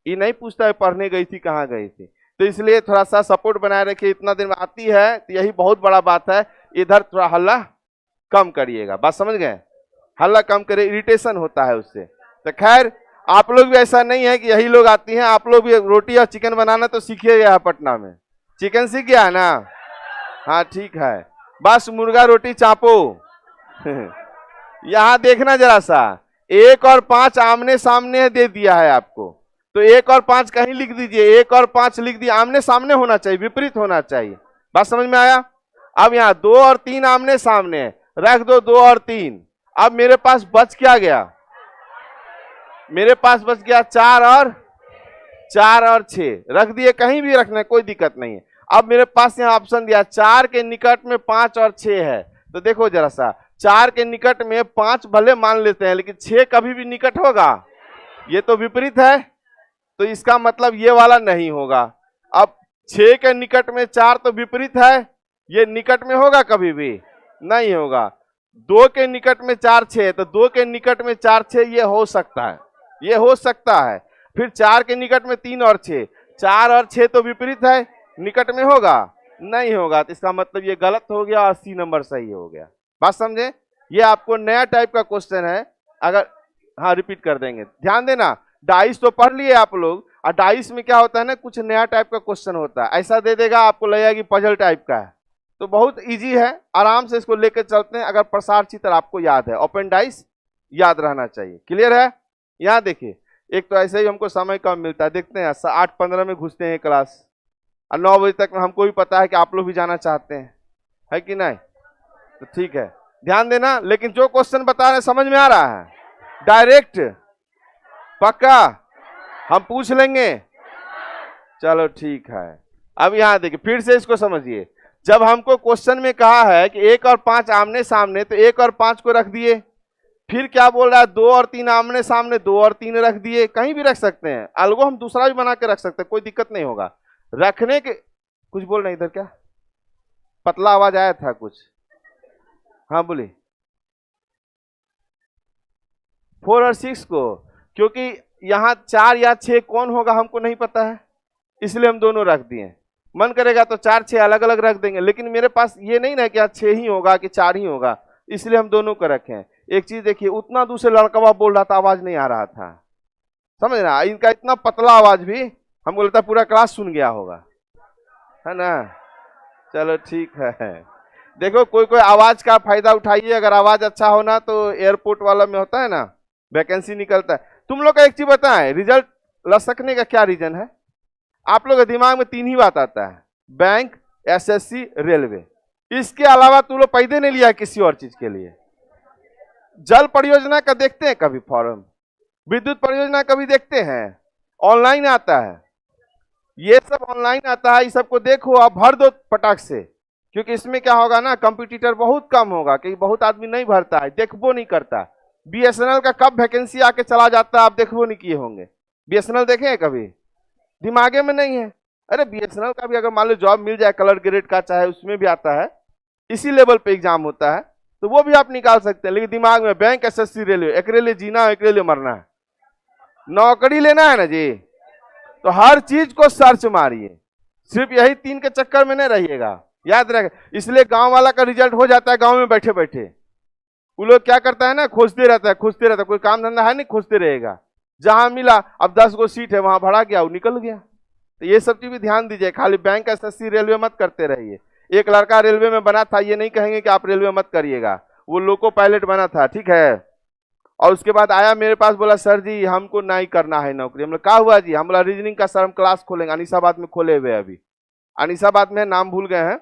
ये नहीं पूछता है पढ़ने गई थी कहाँ गई थी। तो इसलिए थोड़ा सा सपोर्ट बनाए रखिए, इतना दिन में आती है तो यही बहुत बड़ा बात है। इधर थोड़ा हल्ला कम करिएगा, बात समझ गए, हल्ला कम करे, इरिटेशन होता है उससे। तो खैर आप लोग भी ऐसा नहीं है कि यही लोग आती हैं, आप लोग भी रोटी और चिकन बनाना तो सीखिएगा, यहाँ पटना में चिकन सीख गया है ना, हाँ ठीक है, बस मुर्गा रोटी चापो। यहाँ देखना जरा सा, 1 और 5 आमने सामने दे दिया है आपको, तो 1 और 5 कहीं लिख दीजिए, 1 और 5 लिख दिया, आमने सामने होना चाहिए, विपरीत होना चाहिए, बात समझ में आया। अब यहाँ 2 और 3 आमने सामने रख दो, 2 और 3। अब मेरे पास बच क्या गया, मेरे पास बच गया 4 और 6, रख दिए, कहीं भी रखना कोई दिक्कत नहीं है। अब मेरे पास यहाँ ऑप्शन दिया 4 के निकट में 5 और 6 है, तो देखो जरा सा, 4 के निकट में 5 भले मान लेते हैं, लेकिन 6 कभी भी निकट होगा, ये तो विपरीत है, तो इसका मतलब ये वाला नहीं होगा। अब 6 के निकट में 4 तो विपरीत है, ये निकट में होगा, कभी भी नहीं होगा। 2 के निकट में 4 6, तो 2 के निकट में 4 6 ये हो सकता है, ये हो सकता है। फिर 4 के निकट में 3 और 6, 4 और 6 तो विपरीत है, निकट में होगा, नहीं होगा, तो इसका मतलब ये गलत हो गया और C नंबर सही हो गया, बात समझे। ये आपको नया टाइप का क्वेश्चन है, अगर हाँ रिपीट कर देंगे, ध्यान देना। डाइस तो पढ़ लिए आप लोग, और डाइस में क्या होता है ना, कुछ नया टाइप का क्वेश्चन होता है, ऐसा दे देगा आपको लगेगा कि पजल टाइप का है, तो बहुत इजी है, आराम से इसको लेकर चलते हैं। अगर प्रसार चित्र आपको याद है, ओपन डाइस याद रहना चाहिए, क्लियर है। यहाँ देखिए, एक तो ऐसे ही हमको समय कम मिलता है, देखते हैं 8:15 में घुसते हैं क्लास, और 9 बजे तक में हमको भी पता है कि आप लोग भी जाना चाहते हैं, है कि नहीं, तो ठीक है, ध्यान देना। लेकिन जो क्वेश्चन बता रहे हैं समझ में आ रहा है, डायरेक्ट, पक्का, हम पूछ लेंगे, चलो ठीक है। अब यहां देखिए फिर से इसको समझिए, जब हमको क्वेश्चन में कहा है कि 1 और 5 आमने सामने, तो 1 और 5 को रख दिए, फिर क्या बोल रहा है 2 और 3 आमने सामने, 2 और 3 रख दिए, कहीं भी रख सकते हैं, अलगो हम दूसरा भी बना के रख सकते हैं, कोई दिक्कत नहीं होगा रखने के। कुछ बोल रहे इधर, क्या पतला आवाज आया था कुछ? हाँ बोलिए। 4 और 6 को, क्योंकि यहाँ 4 या 6 कौन होगा हमको नहीं पता है, इसलिए हम दोनों रख दिए। मन करेगा तो 4 6 अलग अलग रख देंगे, लेकिन मेरे पास ये नहीं ना कि 6 ही होगा कि 4 ही होगा, इसलिए हम दोनों को रखें। एक चीज देखिए, उतना दूर से लड़का बोल रहा था, आवाज नहीं आ रहा था, समझ ना, इनका इतना पतला आवाज भी हमको लगता है पूरा क्लास सुन गया होगा, है ना। चलो ठीक है। देखो कोई कोई आवाज का फायदा उठाइए, अगर आवाज अच्छा होना तो एयरपोर्ट वाला में होता है ना, वैकेंसी निकलता है। तुम लोग का एक चीज बताएं, रिजल्ट लसकने का क्या रीजन है? आप लोग के दिमाग में 3 ही बात आता है, बैंक, एसएससी, रेलवे। इसके अलावा तुम लोग पैदे नहीं लिया किसी और चीज के लिए। जल परियोजना का देखते हैं कभी फॉर्म, विद्युत परियोजना कभी देखते हैं, ऑनलाइन आता है, ये सब ऑनलाइन आता है, इस सबको देखो आप भर दो पटाख से, क्योंकि इसमें क्या होगा ना, कंपटीटर बहुत कम होगा, क्योंकि बहुत आदमी नहीं भरता है, देखबो नहीं करता। बीएसएनएल का कब वैकेंसी आके चला जाता है आप देखबो नहीं किए होंगे। बीएसएनएल देखे हैं कभी? दिमागे में नहीं है। अरे बीएसएनएल का भी अगर मान लो जॉब मिल जाए कलर ग्रेड का, चाहे उसमें भी आता है, इसी लेवल पे एग्जाम होता है, तो वो भी आप निकाल सकते हैं। लेकिन दिमाग में बैंक, एसएससी, रेलवे, एक रेलवे जीना, एक रेलवे मरना है, नौकरी लेना है ना जी, तो हर चीज को सर्च मारिए, सिर्फ यही 3 के चक्कर में नहीं रहिएगा, याद रखें। इसलिए गांव वाला का रिजल्ट हो जाता है गांव में बैठे बैठे, वो लोग क्या करता है ना, खोजते रहता है, खोजते रहता है, कोई काम धंधा है नहीं, खोजते रहेगा, जहां मिला अब 10 गो सीट है वहां भरा गया, वो निकल गया। तो ये सब चीज भी ध्यान दीजिए, खाली बैंक, एसएससी, रेलवे मत करते रहिए। एक लड़का रेलवे में बना था, ये नहीं कहेंगे कि आप रेलवे मत करिएगा, वो लोको पायलट बना था, ठीक है। और उसके बाद आया मेरे पास, बोला सर जी हमको नहीं करना है नौकरी। हम क्या हुआ जी? हम बोला रीजनिंग का सर हम क्लास खोलेंगे, अनिसाबाद में खोले हुए, अभी अनिसाबाद में नाम भूल गए हैं,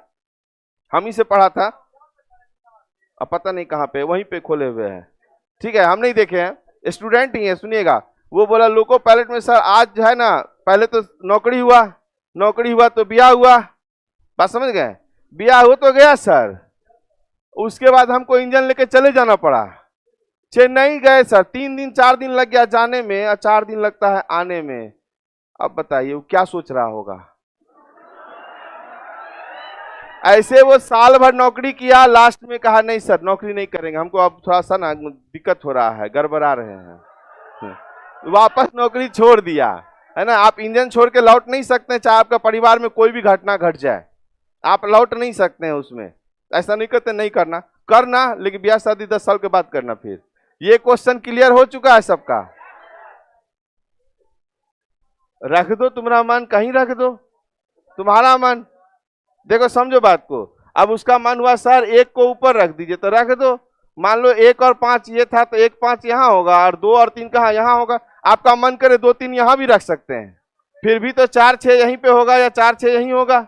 हम ही से पढ़ा था, अब पता नहीं कहाँ पे, वहीं पे खोले हुए हैं, ठीक है, हम नहीं देखे हैं, स्टूडेंट ही है, सुनिएगा। वो बोला लोको पायलट में सर आज जो है ना, पहले तो नौकरी हुआ, नौकरी हुआ तो ब्याह हुआ, बात समझ गए, ब्याह हो तो गया सर, उसके बाद हमको इंजन लेके चले जाना पड़ा, चेन्नई गए सर, 3 दिन 4 दिन लग गया जाने में और 4 दिन लगता है आने में। अब बताइए वो क्या सोच रहा होगा? ऐसे वो साल भर नौकरी किया, लास्ट में कहा नहीं सर नौकरी नहीं करेंगे, हमको अब थोड़ा सा ना दिक्कत हो रहा है, गड़बड़ा रहे हैं, वापस नौकरी छोड़ दिया, है ना। आप इंजन छोड़ के लौट नहीं सकते, चाहे आपका परिवार में कोई भी घटना घट जाए, आप लौट नहीं सकते हैं उसमें, ऐसा नहीं करते नहीं करना, करना लेकिन ब्याह शादी 10 साल के बाद करना। फिर ये क्वेश्चन क्लियर हो चुका है सबका? रख दो तुम्हारा मन, कहीं रख दो तुम्हारा मन, देखो समझो बात को। अब उसका मन हुआ सर 1 को ऊपर रख दीजिए, तो रख दो। मान लो 1 और 5 ये था, तो 1 5 यहाँ होगा और 2 और 3 कहाँ यहाँ होगा। आपका मन करे 2 3 यहाँ भी रख सकते हैं, फिर भी तो 4 6 यहीं पे होगा या 4 6 यहीं होगा।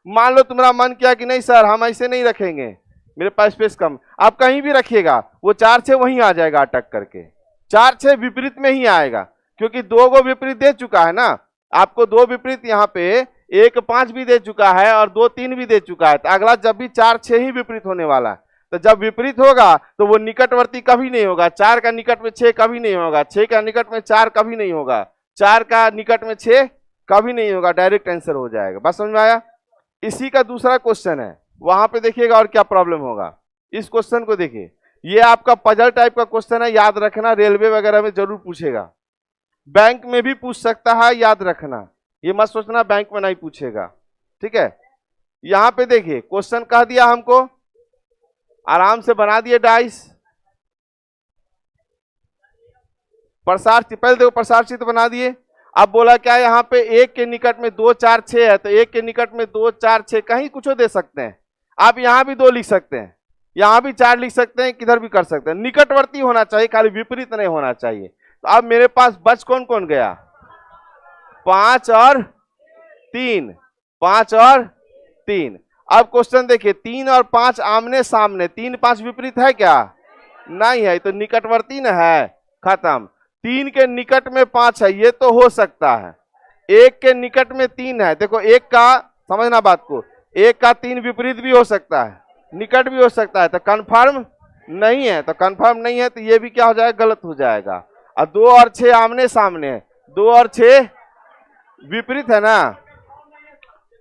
मान लो तुम्हारा मन किया कि नहीं सर हम ऐसे नहीं रखेंगे, मेरे पास स्पेस कम, आप कहीं भी रखिएगा, वो 4 6 वहीं आ जाएगा अटक करके, 4 6 विपरीत में ही आएगा, क्योंकि 2 को विपरीत दे चुका है ना आपको, 2 विपरीत यहाँ पे 1 5 भी दे चुका है और 2 3 भी दे चुका है, तो अगला जब भी 4 6 ही विपरीत होने वाला है। तो जब विपरीत होगा तो वो निकटवर्ती कभी नहीं होगा, 4 का निकट में 6 कभी नहीं होगा, 6 का निकट में 4 कभी नहीं होगा, 4 का निकट में 6 कभी नहीं होगा, डायरेक्ट आंसर हो जाएगा। बस समझ में आया? इसी का दूसरा क्वेश्चन है, वहां पे देखिएगा और क्या प्रॉब्लम होगा। इस क्वेश्चन को देखिए, ये आपका पजल टाइप का क्वेश्चन है, याद रखना, रेलवे वगैरह में जरूर पूछेगा, बैंक में भी पूछ सकता है, याद रखना, ये मत सोचना बैंक में नहीं पूछेगा, ठीक है। यहां पे देखिए क्वेश्चन कह दिया हमको, आराम से बना दिए डाइस, प्रसार पहले देखो प्रसार चित्र बना दिए। अब बोला क्या यहाँ पे 1 के निकट में 2 4 6 है, तो 1 के निकट में 2 4 6 कहीं कुछ दे सकते हैं, आप यहाँ भी 2 लिख सकते हैं, यहाँ भी 4 लिख सकते हैं, किधर भी कर सकते हैं, निकटवर्ती होना चाहिए, खाली विपरीत नहीं होना चाहिए। तो अब मेरे पास बच कौन कौन गया? 5 और 3, 5 और 3। अब क्वेश्चन देखिए, 3 और 5 आमने सामने, 3 5 विपरीत है क्या? नहीं है, तो निकटवर्ती न है, खत्म। 3 के निकट में 5 है, ये तो हो सकता है। 1 के निकट में 3 है, देखो 1 का, समझना बात को, 1 का 3 विपरीत भी हो सकता है, निकट भी हो सकता है, तो कंफर्म नहीं है। तो कंफर्म नहीं है तो ये भी क्या हो जाएगा, गलत हो जाएगा। और 2 और 6 आमने सामने है, 2 और 6 विपरीत है ना।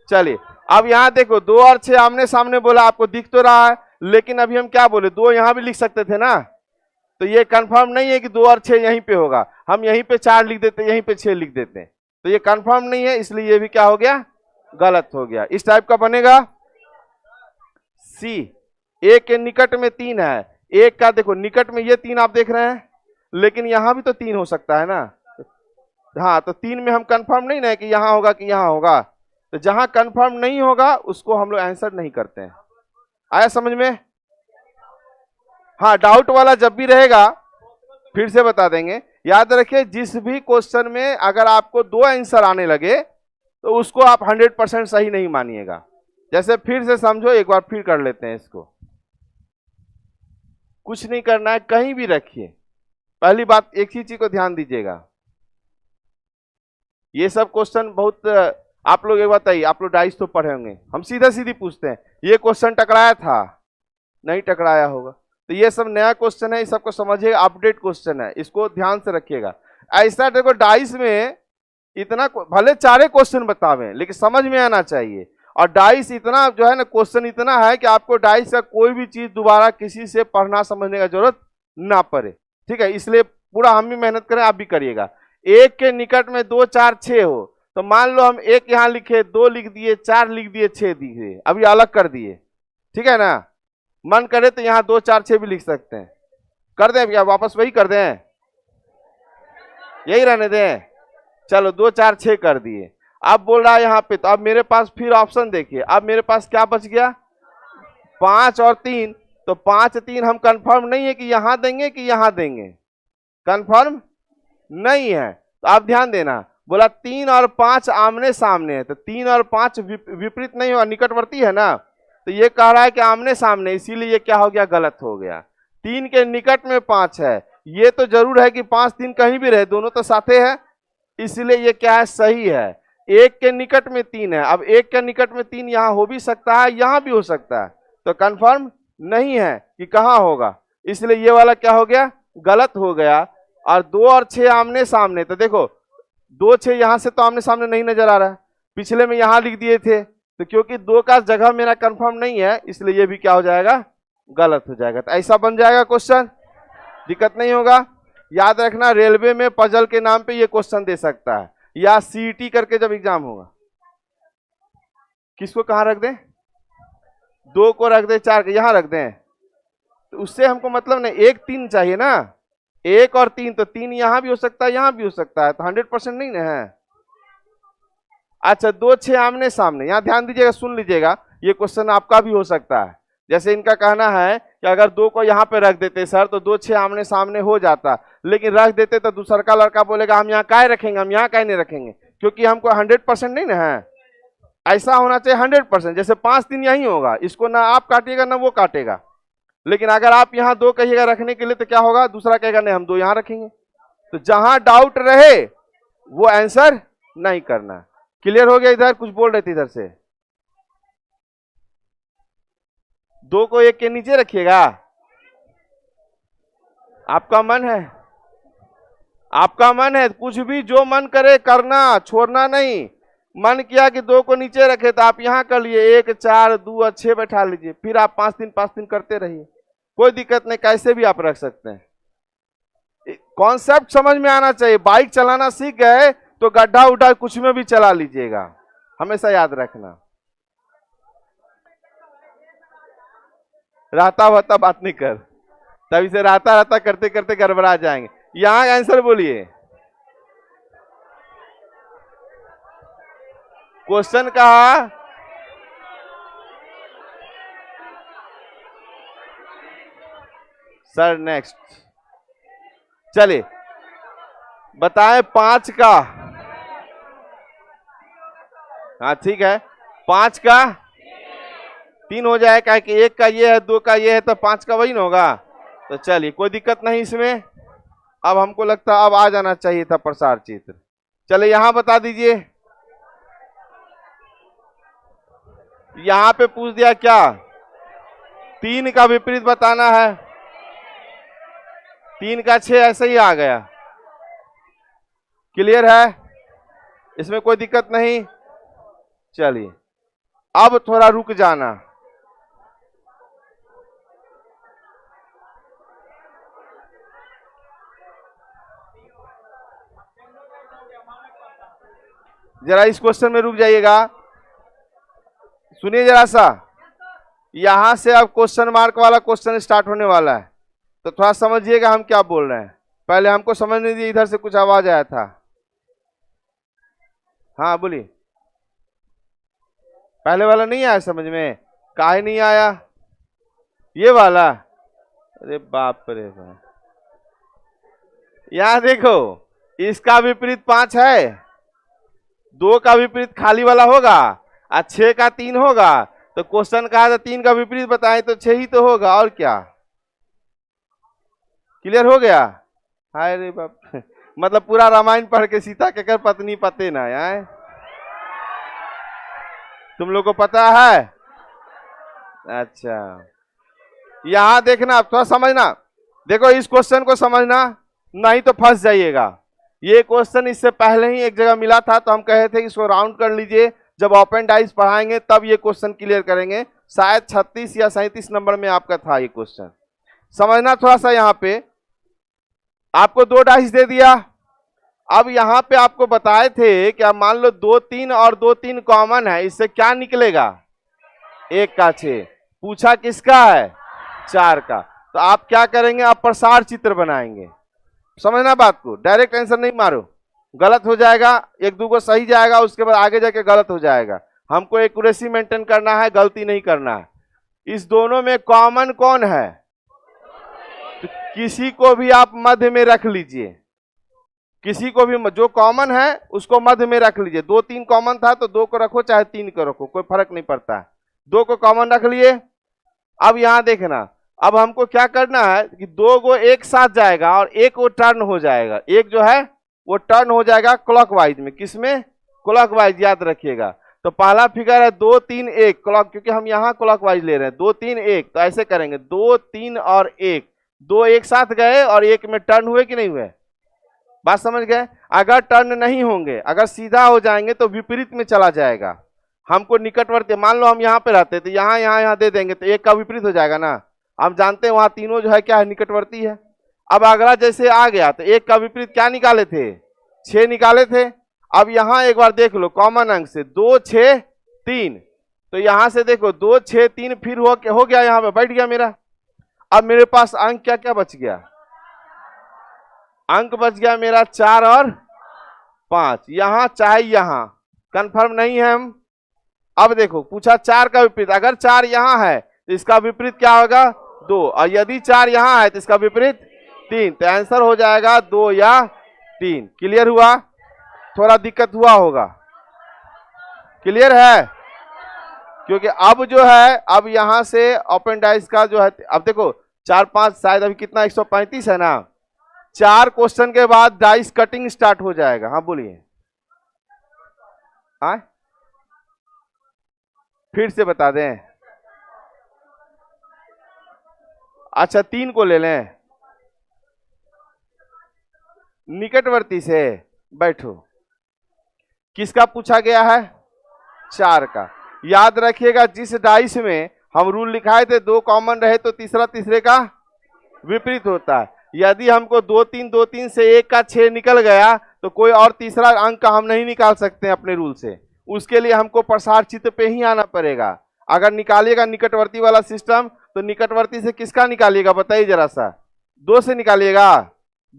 चलिए अब यहां देखो 2 और 6 आमने सामने बोला, आपको दिख तो रहा है, लेकिन अभी हम क्या बोले, 2 यहां भी लिख सकते थे ना। तो ये कंफर्म नहीं है कि 2 और 6 यहीं पे होगा, हम यहीं पे 4 लिख देते, यहीं पे 6 लिख देते, तो ये कंफर्म नहीं है, इसलिए ये भी क्या हो गया, गलत हो गया। इस टाइप का बनेगा सी। 1 के निकट में 3 है, 1 का देखो निकट में ये 3 आप देख रहे हैं, लेकिन यहां भी तो 3 हो सकता है ना। हाँ, तो 3 में हम कंफर्म नहीं ना कि यहां होगा कि यहां होगा, तो जहां कंफर्म नहीं होगा उसको हम लोग आंसर नहीं करते हैं। आया समझ में? हाँ, डाउट वाला जब भी रहेगा फिर से बता देंगे। याद रखिए, जिस भी क्वेश्चन में अगर आपको 2 आंसर आने लगे तो उसको आप 100% सही नहीं मानिएगा। जैसे फिर से समझो, एक बार फिर कर लेते हैं इसको। कुछ नहीं करना है, कहीं भी रखिए। पहली बात एक ही चीज को ध्यान दीजिएगा, ये सब क्वेश्चन बहुत, आप लोग एक बात बताइए, आप लोग डाइस तो पढ़े होंगे, हम सीधा सीधी पूछते हैं, ये क्वेश्चन टकराया था, नहीं टकराया होगा, तो ये सब नया क्वेश्चन है, इस सबको समझिएगा, अपडेट क्वेश्चन है, इसको ध्यान से रखिएगा। ऐसा देखो डाइस में इतना, भले 4 क्वेश्चन बतावे लेकिन समझ में आना चाहिए। और डाइस इतना जो है ना, क्वेश्चन इतना है कि आपको डाइस का कोई भी चीज दोबारा किसी से पढ़ना समझने का जरूरत ना पड़े, ठीक है। इसलिए पूरा हम भी मेहनत करें, आप भी करिएगा। 1 के निकट में 2, 4, 6 हो, तो मान लो हम 1 यहां लिखे, 2 लिख दिए, 4 लिख दिए, 6 दिए, अभी अलग कर दिए, ठीक है ना। मन करे तो यहाँ 2, 4, 6 भी लिख सकते हैं, कर दें क्या, वापस वही कर दें, यही रहने दें, चलो 2, 4, 6 कर दिए। अब बोल रहा है यहाँ पे, तो अब मेरे पास फिर ऑप्शन देखिए, अब मेरे पास क्या बच गया, 5 और 3, तो 5, 3 हम कंफर्म नहीं है कि यहां देंगे कि यहां देंगे, कंफर्म नहीं है। तो आप ध्यान देना, बोला 3 और 5 आमने सामने है, तो 3 और 5 विपरीत नहीं होगा, निकटवर्ती है ना, तो ये कह रहा है कि आमने सामने, इसीलिए ये क्या हो गया, गलत हो गया। 3 के निकट में 5 है, ये तो जरूर है कि 5, 3 कहीं भी रहे, दोनों तो साथे है, इसलिए ये क्या है, सही है। 1 के निकट में 3 है, अब 1 के निकट में 3 यहां हो भी सकता है, यहां भी हो सकता है, तो कंफर्म नहीं है कि कहां होगा, इसलिए ये वाला क्या हो गया, गलत हो गया। और 2 और 6 आमने सामने, तो देखो 2, 6 यहां से तो आमने सामने नहीं नजर आ रहा है, पिछले में यहां लिख दिए थे, तो क्योंकि 2 का जगह मेरा कंफर्म नहीं है, इसलिए ये भी क्या हो जाएगा, गलत हो जाएगा। तो ऐसा बन जाएगा क्वेश्चन, दिक्कत नहीं होगा। याद रखना, रेलवे में पजल के नाम पे ये क्वेश्चन दे सकता है, या सीईटी करके जब एग्जाम होगा, किसको कहां रख दें, 2 को रख दें, 4 को यहां रख दें, तो उससे हमको मतलब नहीं, 1, 3 चाहिए ना, 1 और 3, तो 3 यहां भी हो सकता है, यहां भी हो सकता है, तो 100% नहीं ना है। अच्छा, 2, 6 आमने सामने, यहां ध्यान दीजिएगा, सुन लीजिएगा, ये क्वेश्चन आपका भी हो सकता है। जैसे इनका कहना है कि अगर 2 को यहां पे रख देते सर, तो 2, 6 आमने सामने हो जाता, लेकिन रख देते तो दूसरा का लड़का बोलेगा हम यहाँ काय रखेंगे, हम यहाँ काय नहीं रखेंगे, क्योंकि हमको 100% नहीं ना है, ऐसा होना चाहिए 100%। जैसे 5, 3 यही होगा, इसको ना आप काटिएगा ना वो काटेगा, लेकिन अगर आप यहाँ 2 कहिएगा रखने के लिए, तो क्या होगा, दूसरा कहेगा नहीं हम 2 यहाँ रखेंगे। तो जहां डाउट रहे वो आंसर नहीं करना। क्लियर हो गया? इधर कुछ बोल रहे थे, इधर से 2 को 1 के नीचे रखिएगा, आपका मन है, आपका मन है, कुछ भी जो मन करे करना, छोड़ना नहीं। मन किया कि 2 को नीचे रखे तो आप यहां कर लिए, 1, 4, 2 और 6 बैठा लीजिए, फिर आप 5, 3, 5, 3 करते रहिए, कोई दिक्कत नहीं, कैसे भी आप रख सकते हैं। कॉन्सेप्ट समझ में आना चाहिए। बाइक चलाना सीख गए तो गड्ढा उड्ढा कुछ में भी चला लीजिएगा, हमेशा याद रखना। रहता होता बात नहीं कर, तभी से रहता रहता करते करते गड़बड़ा जाएंगे। यहां आंसर बोलिए, क्वेश्चन कहा, सर नेक्स्ट, चलिए बताएं 5 का, हाँ ठीक है, 5 का 3 हो जाएगा कि 1 का ये है, 2 का ये है, तो 5 का वही ना होगा। तो चलिए कोई दिक्कत नहीं इसमें, अब हमको लगता है अब आ जाना चाहिए था प्रसार चित्र। चले यहां बता दीजिए, यहां पे पूछ दिया क्या, 3 का विपरीत बताना है, 3 का 6 ऐसे ही आ गया। क्लियर है, इसमें कोई दिक्कत नहीं। चलिए अब थोड़ा रुक जाना, जरा इस क्वेश्चन में रुक जाइएगा, सुनिए जरा सा। यहां से अब क्वेश्चन मार्क वाला क्वेश्चन स्टार्ट होने वाला है, तो थोड़ा समझिएगा हम क्या बोल रहे हैं। पहले हमको समझने दीजिए, इधर से कुछ आवाज आया था। हाँ बोलिए, पहले वाला नहीं आया समझ में? काहे नहीं आया ये वाला? अरे बाप रे बाप, यहां देखो, इसका विपरीत 5 है, 2 का विपरीत खाली वाला होगा, और 6 का 3 होगा। तो क्वेश्चन कहा था 3 का विपरीत बताएं तो 6 ही तो होगा, और क्या। क्लियर हो गया? हाय रे बाप मतलब पूरा रामायण पढ़ के सीता के कर पत्नी पते ना आए, तुम लोग को पता है? अच्छा, यहां देखना, थोड़ा समझना, देखो इस क्वेश्चन को समझना, नहीं तो फंस जाइएगा। ये क्वेश्चन इससे पहले ही एक जगह मिला था, तो हम कहे थे कि इसको राउंड कर लीजिए, जब ओपन डाइस पढ़ाएंगे तब ये क्वेश्चन क्लियर करेंगे। शायद 36 या 37 नंबर में आपका था ये क्वेश्चन। समझना थोड़ा सा, यहाँ पे आपको 2 डाइस दे दिया। अब यहाँ पे आपको बताए थे कि आप मान लो 2 3 और 2 3 कॉमन है, इससे क्या निकलेगा? 1 का 6। पूछा किसका है? 4 का। तो आप क्या करेंगे? आप प्रसार चित्र बनाएंगे। समझना बात को, डायरेक्ट आंसर नहीं मारो, गलत हो जाएगा। 1 2 को सही जाएगा, उसके बाद आगे जाके गलत हो जाएगा। हमको एक्यूरेसी मेंटेन करना है, गलती नहीं करना है। इस दोनों में कॉमन कौन है? तो किसी को भी आप मध्य में रख लीजिए, किसी को भी जो कॉमन है उसको मध्य में रख लीजिए। 2 3 कॉमन था तो 2 को रखो चाहे 3 को रखो, कोई फर्क नहीं पड़ता है। 2 को कॉमन रख लिए। अब यहां देखना, अब हमको क्या करना है कि 2 को एक साथ जाएगा और एक वो टर्न हो जाएगा। एक जो है वो टर्न हो जाएगा क्लॉकवाइज में। किसमें? क्लॉकवाइज, याद रखिएगा। तो पहला फिगर है 2 3 1 क्लॉक, क्योंकि हम यहाँ क्लॉकवाइज ले रहे हैं। 2 3 1, तो ऐसे करेंगे 2 3 और 1, 2 एक साथ गए और 1 में टर्न हुए कि नहीं हुए? बात समझ गए? अगर टर्न नहीं होंगे, अगर सीधा हो जाएंगे तो विपरीत में चला जाएगा। हमको निकटवर्ती, मान लो हम यहाँ पे रहते तो यहाँ यहाँ यहाँ दे देंगे तो 1 का विपरीत हो जाएगा ना। हम जानते हैं वहां तीनों जो है क्या है? निकटवर्ती है। अब अगला जैसे आ गया तो 1 का विपरीत क्या निकाले थे? 6 निकाले थे। अब यहां एक बार देख लो कॉमन अंक से, 2 6 3, तो यहां से देखो 2 6 3 फिर हो गया, यहां पे बैठ गया मेरा। अब मेरे पास अंक क्या क्या बच गया? अंक बच गया मेरा 4 और 5, यहां चाहे यहां, कंफर्म नहीं है हम। अब देखो पूछा 4 का विपरीत, अगर 4 यहां है तो इसका विपरीत क्या होगा? 2, और यदि 4 यहां है तो इसका विपरीत 3, तो आंसर हो जाएगा 2 या 3। क्लियर हुआ? थोड़ा दिक्कत हुआ होगा, क्लियर है? क्योंकि अब जो है, अब यहां से ओपन डाइस का जो है, अब देखो 4 5 शायद अभी कितना 135 है ना। 4 क्वेश्चन के बाद डाइस कटिंग स्टार्ट हो जाएगा। हाँ बोलिए, हाँ फिर से बता दें। अच्छा 3 को ले लें, निकटवर्ती से बैठो। किसका पूछा गया है? 4 का। याद रखिएगा जिस डाइस में हम रूल लिखाए थे 2 कॉमन रहे तो तीसरा तीसरे का विपरीत होता है। यदि हमको 2 3 से 1 का 6 निकल गया तो कोई और तीसरा अंक का हम नहीं निकाल सकते अपने रूल से। उसके लिए हमको प्रसार चित्र पे ही आना पड़ेगा। अगर निकालिएगा निकटवर्ती वाला सिस्टम तो निकटवर्ती से किसका निकालिएगा बताइए जरा सा? 2 से निकालिएगा।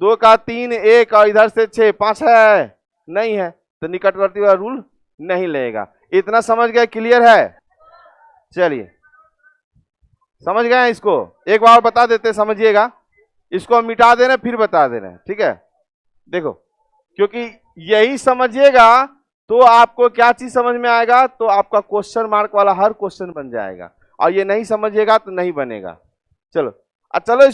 2 का 3 1 और इधर से 6 5 है नहीं है, तो निकटवर्ती वाला रूल नहीं लेगा। इतना समझ गए? क्लियर है? चलिए समझ गए इसको? एक बार बता देते, समझिएगा। इसको हम मिटा दे रहे फिर बता दे रहे हैं, ठीक है? देखो, क्योंकि यही समझिएगा तो आपको क्या चीज समझ में आएगा, तो आपका क्वेश्चन मार्क वाला हर क्वेश्चन बन जाएगा। और ये नहीं समझिएगा तो नहीं बनेगा। चलो चलो इसको